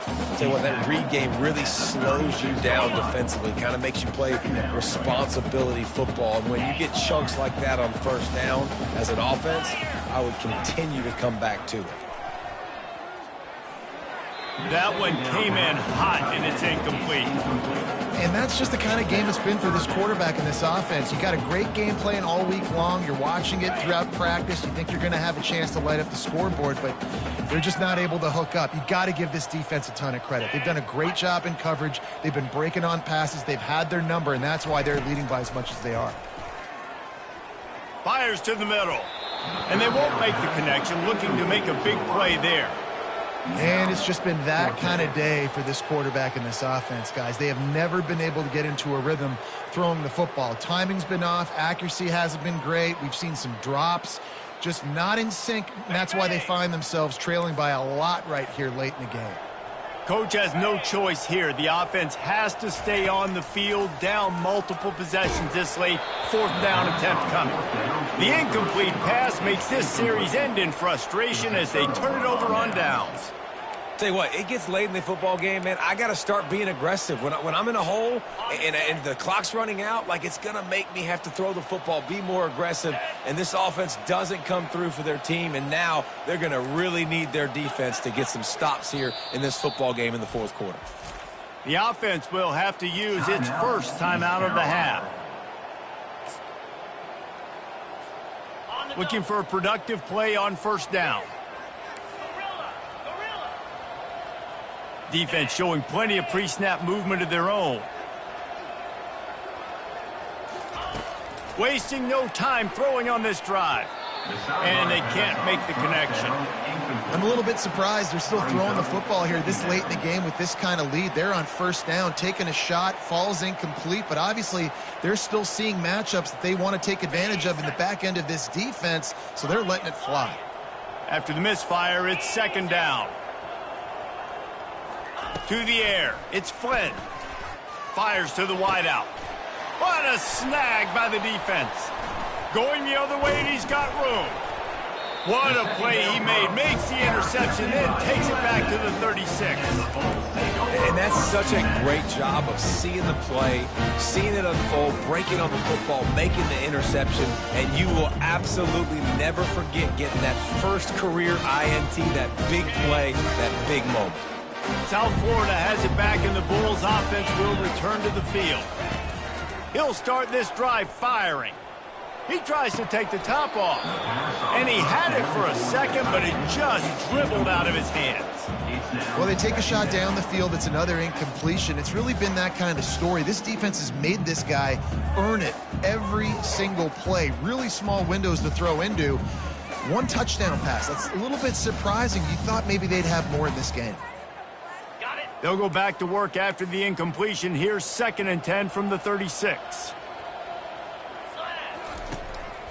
I'll tell you what, that read game really slows you down defensively, kind of makes you play responsibility football. And when you get chunks like that on first down as an offense, I would continue to come back to it. That one came in hot, and it's incomplete. And that's just the kind of game it's been for this quarterback in this offense. You got a great game plan all week long. You're watching it throughout practice. You think you're going to have a chance to light up the scoreboard, but they're just not able to hook up. You got to give this defense a ton of credit. They've done a great job in coverage. They've been breaking on passes. They've had their number, and that's why they're leading by as much as they are. Fires to the middle. And they won't make the connection, looking to make a big play there. And it's just been that kind of day for this quarterback in this offense, guys. They have never been able to get into a rhythm throwing the football. Timing's been off. Accuracy hasn't been great. We've seen some drops, just not in sync. And that's why they find themselves trailing by a lot right here late in the game. Coach has no choice here. The offense has to stay on the field, down multiple possessions this late. 4th down attempt coming. The incomplete pass makes this series end in frustration as they turn it over on downs. Tell you what, it gets late in the football game, man. I got to start being aggressive. When I'm in a hole and the clock's running out, like, it's going to make me have to throw the football, be more aggressive, and this offense doesn't come through for their team, and now they're going to really need their defense to get some stops here in this football game in the 4th quarter. The offense will have to use its first timeout of the half. Looking for a productive play on 1st down. Defense showing plenty of pre-snap movement of their own. Wasting no time throwing on this drive. And they can't make the connection. I'm a little bit surprised they're still throwing the football here this late in the game with this kind of lead. They're on 1st down, taking a shot, falls incomplete, but obviously they're still seeing matchups that they want to take advantage of in the back end of this defense, so they're letting it fly. After the misfire, it's 2nd down. To the air, it's Flynn. Fires to the wideout. What a snag by the defense. Going the other way, and he's got room. What a play he made. Makes the interception, then takes it back to the 36. And that's such a great job of seeing the play, seeing it unfold, breaking on the football, making the interception, and you will absolutely never forget getting that first career INT, that big play, that big moment. South Florida has it back, and the Bulls offense will return to the field. He'll start this drive firing. He tries to take the top off. And he had it for a second, but it just dribbled out of his hands. Well, they take a shot down the field. It's another incompletion. It's really been that kind of story. This defense has made this guy earn it every single play. Really small windows to throw into. 1 touchdown pass. That's a little bit surprising. You thought maybe they'd have more in this game. They'll go back to work after the incompletion. Here's 2nd and 10 from the 36.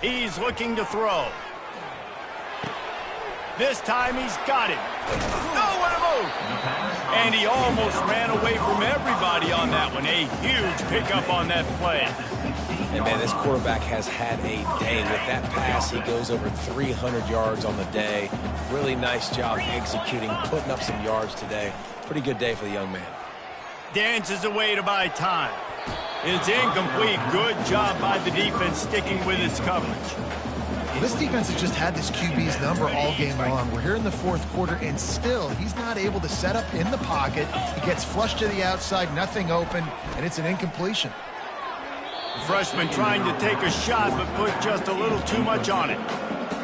He's looking to throw. This time he's got it. Oh, what a move! And he almost ran away from everybody on that one. A huge pickup on that play. And, man, this quarterback has had a day. With that pass, he goes over 300 yards on the day. Really nice job executing, putting up some yards today. Pretty good day for the young man. Dances away to buy time. It's incomplete. Good job by the defense sticking with its coverage. This defense has just had this QB's number all game long. We're here in the 4th quarter, and still he's not able to set up in the pocket. He gets flushed to the outside, nothing open, and it's an incompletion. The freshman trying to take a shot, but put just a little too much on it.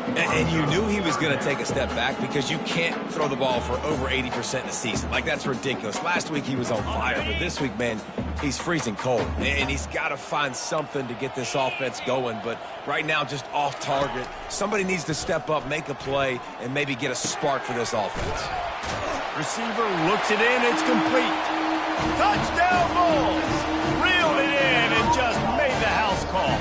And you knew he was going to take a step back because you can't throw the ball for over 80% in the season. Like, that's ridiculous. Last week he was on fire, but this week, man, he's freezing cold. And he's got to find something to get this offense going. But right now, just off target. Somebody needs to step up, make a play, and maybe get a spark for this offense. Receiver looks it in. It's complete. Touchdown Bulls! Reeled it in and just made the house call.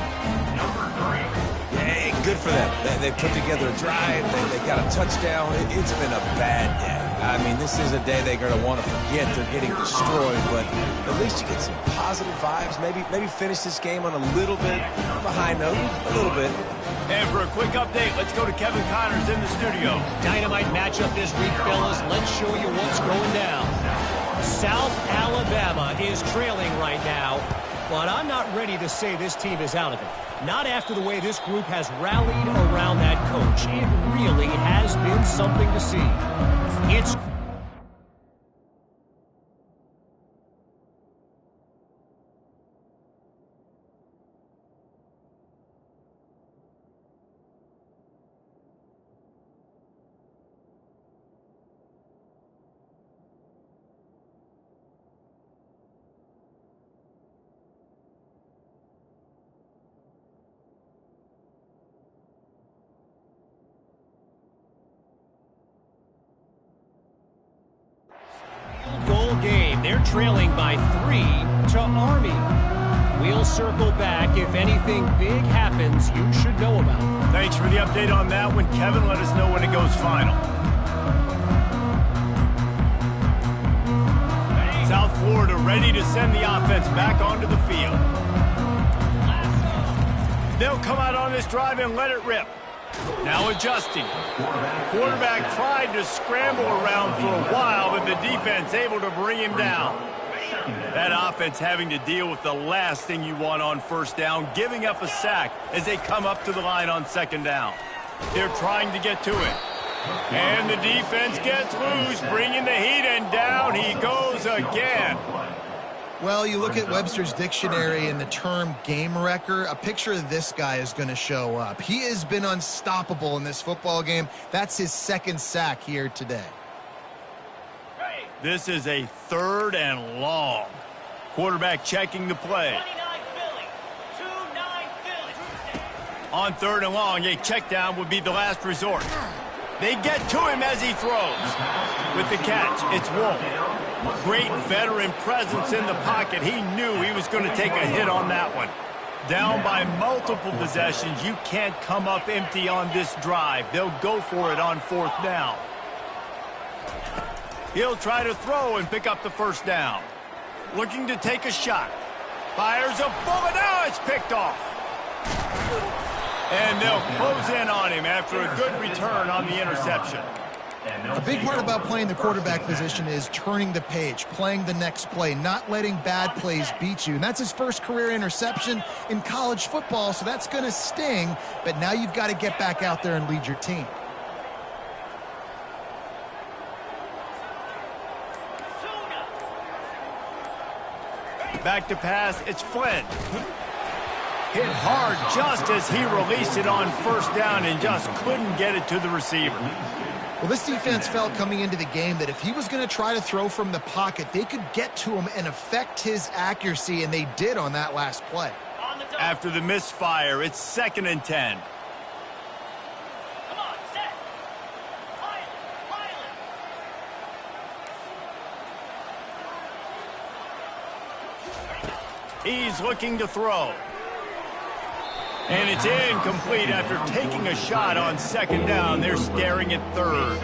Hey, good for them. They put together a drive. They got a touchdown. It's been a bad day. I mean, this is a day they're going to want to forget. They're getting destroyed, but at least you get some positive vibes. Maybe finish this game on a little bit of a high note, a little bit. And for a quick update, let's go to Kevin Connors in the studio. Dynamite matchup this week, fellas. Let's show you what's going down. South Alabama is trailing right now, but I'm not ready to say this team is out of it. Not after the way this group has rallied around that coach. It really has been something to see. It's goal game. They're trailing by 3 to Army. We'll circle back. If anything big happens, you should know about it. Thanks for the update on that one, Kevin. Let us know when it goes final. forward and ready to send the offense back onto the field. They'll come out on this drive and let it rip. Now adjusting. Quarterback tried to scramble around for a while, but the defense able to bring him down. That offense having to deal with the last thing you want on first down, giving up a sack as they come up to the line on second down. They're trying to get to it. And the defense gets loose, bringing the heat, and down he goes again. Well, you look at Webster's dictionary and the term game wrecker, a picture of this guy is going to show up. He has been unstoppable in this football game. That's his second sack here today. This is a 3rd and long. Quarterback checking the play. On 3rd and long, a check down would be the last resort. They get to him as he throws. With the catch, it's Wolf. Great veteran presence in the pocket. He knew he was going to take a hit on that one. Down by multiple possessions, you can't come up empty on this drive. They'll go for it on 4th down. He'll try to throw and pick up the first down. Looking to take a shot. Fires a bullet. Now it's picked off. And they'll close in on him after a good return on the interception. A big part about playing the quarterback position is turning the page, playing the next play, not letting bad plays beat you. And that's his first career interception in college football, so that's going to sting. But now you've got to get back out there and lead your team. Back to pass, it's Flynn. Hit hard just as he released it on first down and just couldn't get it to the receiver. Well, this defense felt coming into the game that if he was going to try to throw from the pocket, they could get to him and affect his accuracy, and they did on that last play. After the misfire, it's 2nd and 10. Come on, set. He's looking to throw. And it's incomplete after taking a shot on 2nd down. They're staring at 3rd.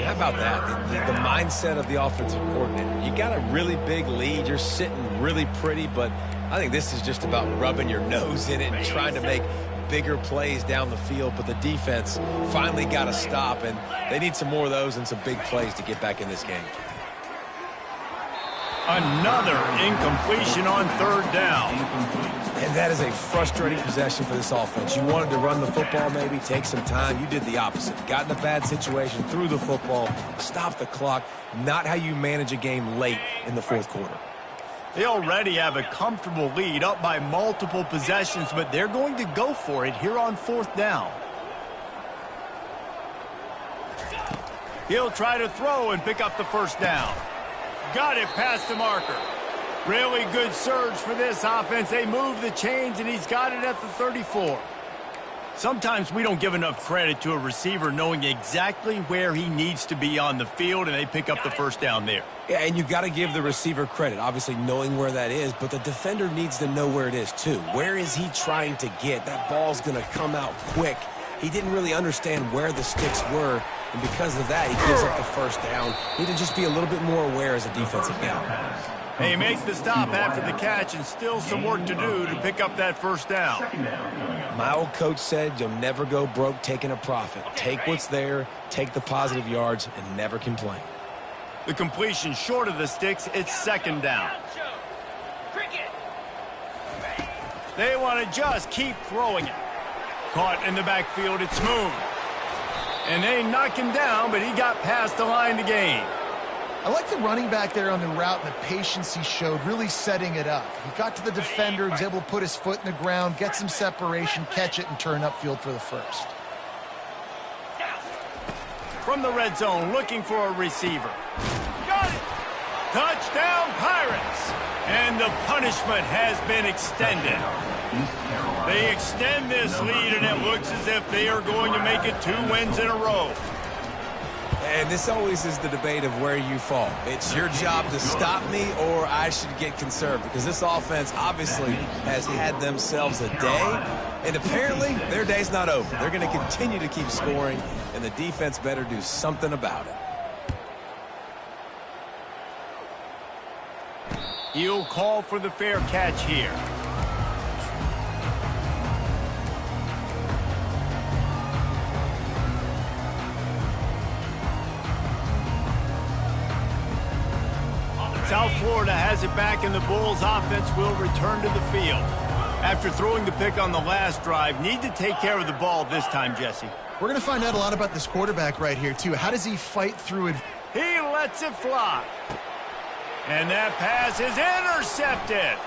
How about that? The mindset of the offensive coordinator. You got a really big lead. You're sitting really pretty, but I think this is just about rubbing your nose in it and trying to make bigger plays down the field. But the defense finally got to stop, and they need some more of those and some big plays to get back in this game. Another incompletion on 3rd down. And that is a frustrating possession for this offense. You wanted to run the football, maybe take some time. You did the opposite. Got in a bad situation, threw the football, stopped the clock. Not how you manage a game late in the 4th quarter. They already have a comfortable lead, up by multiple possessions, but they're going to go for it here on 4th down. He'll try to throw and pick up the first down. Got it past the marker. Really good surge for this offense. They move the chains, and he's got it at the 34. Sometimes we don't give enough credit to a receiver knowing exactly where he needs to be on the field, and they pick up the first down there. Yeah, and you've got to give the receiver credit, obviously knowing where that is, but the defender needs to know where it is too. Where is he trying to get? That ball's going to come out quick. He didn't really understand where the sticks were, and because of that, he gives up the first down. Need to just be a little bit more aware as a defensive guy. He makes the stop after the catch, and still some work to do to pick up that first down. My old coach said you'll never go broke taking a profit. Take what's there, take the positive yards, and never complain. The completion short of the sticks, it's 2nd down. They want to just keep throwing it. Caught in the backfield, it's Moon. And they knock him down, but he got past the line to gain. I like the running back there on the route and the patience he showed, really setting it up. He got to the defender, was able to put his foot in the ground, get some separation, catch it, and turn upfield for the first. From the red zone, looking for a receiver. Got it! Touchdown, Pirates! And the punishment has been extended. They extend this lead, and it looks as if they are going to make it 2 wins in a row. And this always is the debate of where you fall. It's your job to stop me, or I should get conserved, because this offense obviously has had themselves a day, and apparently their day's not over. They're going to continue to keep scoring, and the defense better do something about it. He'll call for the fair catch here. South Florida has it back, and the Bulls offense will return to the field. After throwing the pick on the last drive, need to take care of the ball this time, Jesse. We're going to find out a lot about this quarterback right here, too. How does he fight through it? He lets it fly. And that pass is intercepted.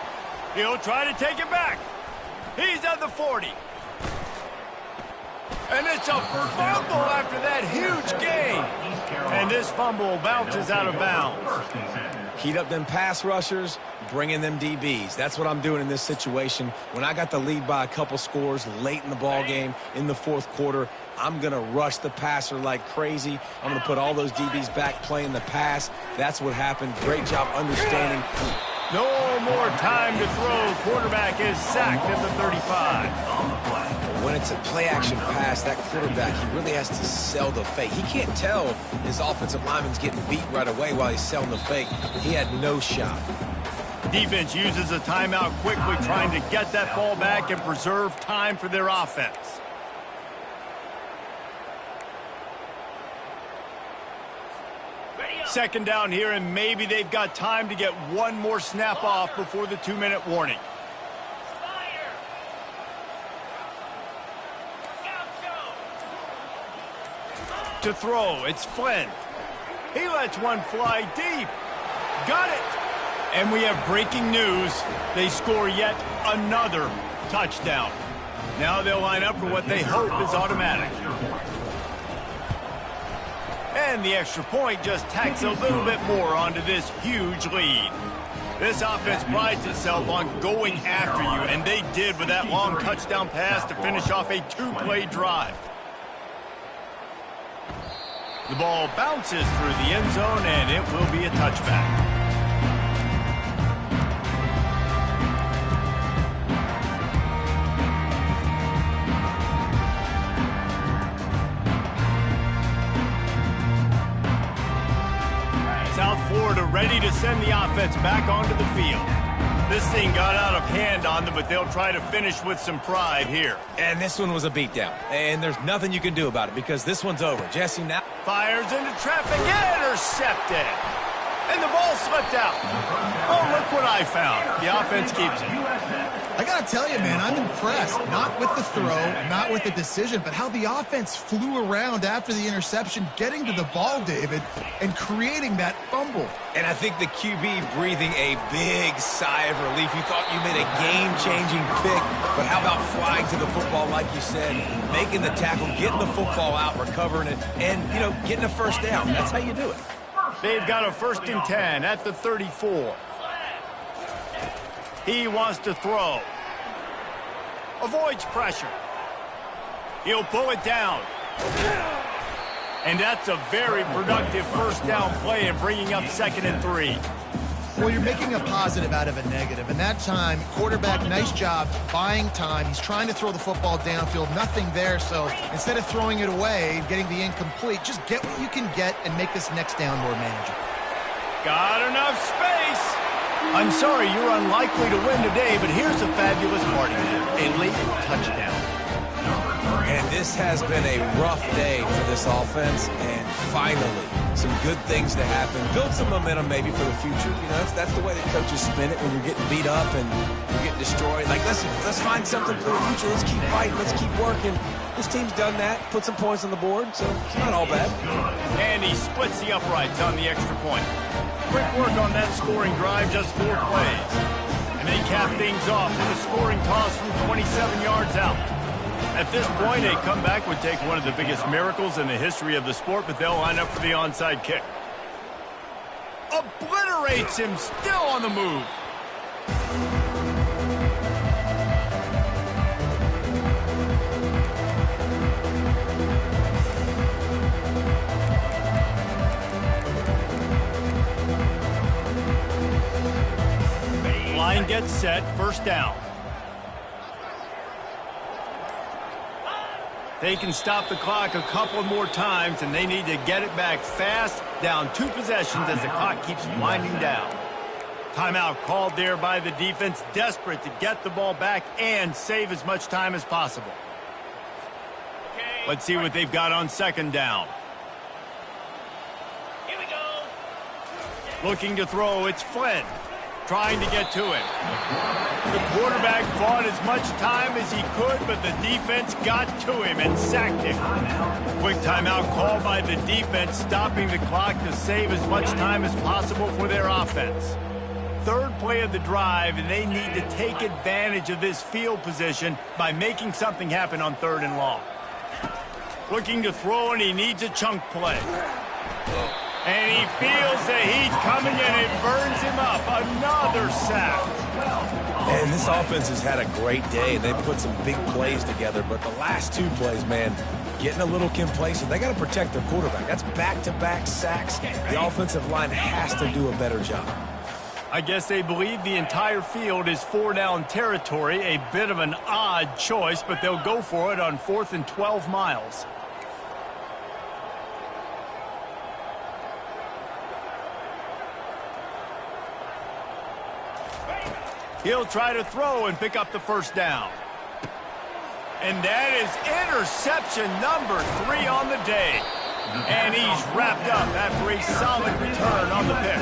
He'll try to take it back. He's at the 40. And it's a fumble after that huge gain. And this fumble bounces out of bounds. Heat up them pass rushers, bring in them DBs. That's what I'm doing in this situation. When I got the lead by a couple scores late in the ball game, in the fourth quarter, I'm going to rush the passer like crazy. I'm going to put all those DBs back playing the pass. That's what happened. Great job understanding. No more time to throw. Quarterback is sacked at the 35. When it's a play-action pass, that quarterback, he really has to sell the fake. He can't tell his offensive lineman's getting beat right away while he's selling the fake. He had no shot. Defense uses a timeout quickly, trying to get that ball back and preserve time for their offense. Second down here, and maybe they've got time to get one more snap off before the 2-minute warning. To throw, it's Flynn. He lets one fly deep. Got it. And we have breaking news. They score yet another touchdown. Now they'll line up for what they hope is automatic. And the extra point just tacks a little bit more onto this huge lead. This offense prides itself on going after you, and they did with that long touchdown pass to finish off a 2-play drive. The ball bounces through the end zone, and it will be a touchback. South Florida ready to send the offense back onto the field. This thing got out of hand on them, but they'll try to finish with some pride here. And this one was a beatdown. And there's nothing you can do about it because this one's over. Jesse now fires into traffic, intercepted. And the ball slipped out. Oh, look what I found. The offense keeps it. I got to tell you, man, I'm impressed. Not with the throw, not with the decision, but how the offense flew around after the interception, getting to the ball, David, and creating that fumble. And I think the QB breathing a big sigh of relief. You thought you made a game-changing pick, but how about flying to the football, like you said, making the tackle, getting the football out, recovering it, and, you know, getting a first down. That's how you do it. They've got a 1st and 10 at the 34. He wants to throw. Avoids pressure. He'll pull it down. And that's a very productive first down play and bringing up 2nd and 3. Well, you're making a positive out of a negative. And that time, quarterback, nice job buying time. He's trying to throw the football downfield. Nothing there. So instead of throwing it away, getting the incomplete, just get what you can get and make this next down more manageable. Got enough space. I'm sorry, you're unlikely to win today, but here's a fabulous part of it. A late touchdown. And this has been a rough day for this offense, and finally, some good things to happen. Build some momentum maybe for the future. You know, that's the way that coaches spin it when you're getting beat up and you're getting destroyed. Like, let's find something for the future. Let's keep fighting. Let's keep working. This team's done that. Put some points on the board, so it's not all bad. And he splits the uprights on the extra point. Quick work on that scoring drive, just 4 plays. And they cap things off with a scoring toss from 27 yards out. At this point, a comeback would take one of the biggest miracles in the history of the sport, but they'll line up for the onside kick. Obliterates him, still on the move. Line gets set, first down. They can stop the clock a couple more times, and they need to get it back fast, down 2 possessions as the clock keeps winding down. Timeout called there by the defense, desperate to get the ball back and save as much time as possible. Let's see what they've got on second down. Here we go. Looking to throw, it's Flynn. Trying to get to him. The quarterback bought as much time as he could, but the defense got to him and sacked him. Quick timeout called by the defense, stopping the clock to save as much time as possible for their offense. Third play of the drive, and they need to take advantage of this field position by making something happen on 3rd and long. Looking to throw, and he needs a chunk play. And he feels the heat coming, and it burns him up. Another sack. And this offense has had a great day. They've put some big plays together, but the last 2 plays, man, getting a little complacent. They got to protect their quarterback. That's back-to-back sacks. The offensive line has to do a better job. I guess they believe the entire field is 4-down territory. A bit of an odd choice, but they'll go for it on 4th and 12 miles. He'll try to throw and pick up the first down. And that is interception number 3 on the day. And he's wrapped up after a solid return on the pick.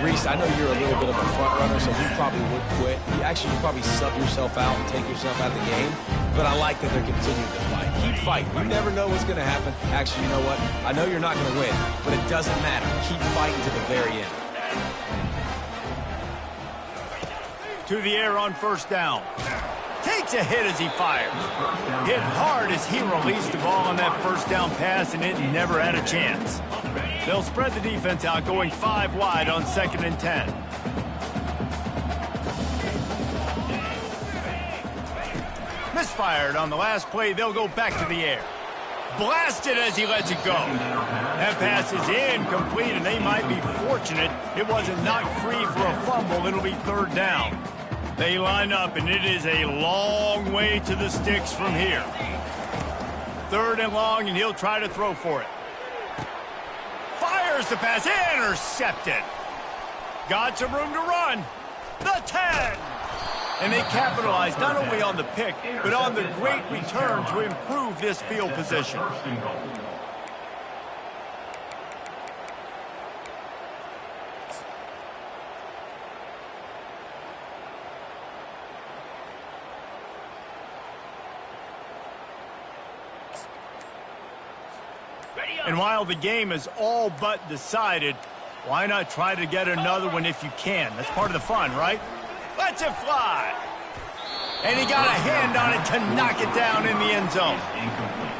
Reese, I know you're a little bit of a front runner, so you probably would quit. You probably sub yourself out and take yourself out of the game. But I like that they're continuing to fight. Keep fighting. You never know what's going to happen. Actually, you know what? I know you're not going to win, but it doesn't matter. Keep fighting to the very end. To the air on first down. Takes a hit as he fires. Hit hard as he released the ball on that first down pass, and it never had a chance. They'll spread the defense out, going 5 wide on 2nd and 10. Misfired on the last play. They'll go back to the air. Blasted as he lets it go. That pass is incomplete, and they might be fortunate it wasn't knocked free for a fumble. It'll be 3rd down. They line up, and it is a long way to the sticks from here. 3rd and long, and he'll try to throw for it. Fires the pass, intercepted. Got some room to run. The 10. And they capitalize not only on the pick, but on the great return to improve this field position. And while the game is all but decided, why not try to get another one if you can? That's part of the fun, right? Lets it fly. And he got a hand on it to knock it down in the end zone.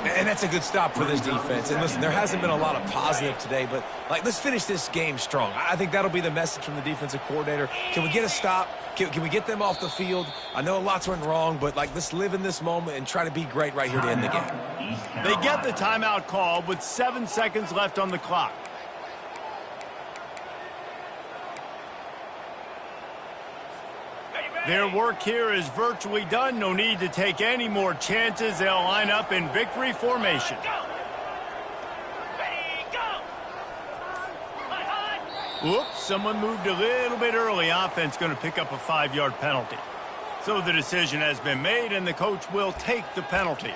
And that's a good stop for this defense. And listen, there hasn't been a lot of positive today, but let's finish this game strong. I think that'll be the message from the defensive coordinator. Can we get a stop? Can we get them off the field? I know lots went wrong, but let's live in this moment and try to be great right here to end the game. They get the timeout call with 7 seconds left on the clock. Their work here is virtually done. No need to take any more chances. They'll line up in victory formation. Whoops, someone moved a little bit early. Offense going to pick up a 5-yard penalty. So the decision has been made, and the coach will take the penalty.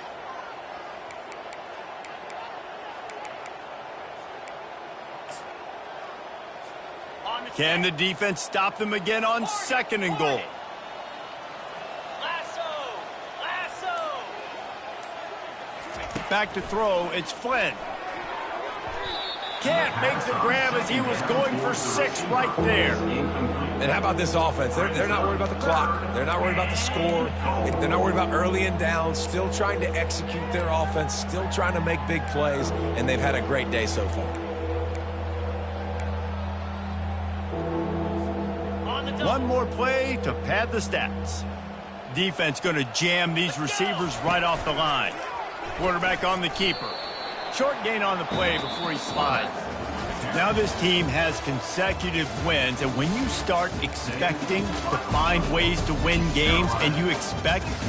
Can the defense stop them again on 2nd and goal? Back to throw, it's Flynn. Can't make the grab as he was going for 6 right there. And how about this offense? They're not worried about the clock. They're not worried about the score. They're not worried about early and down. Still trying to execute their offense. Still trying to make big plays. And they've had a great day so far. One more play to pad the stats. Defense going to jam these receivers right off the line. Quarterback on the keeper. Short gain on the play before he slides. Now this team has consecutive wins, and when you start expecting to find ways to win games and you expect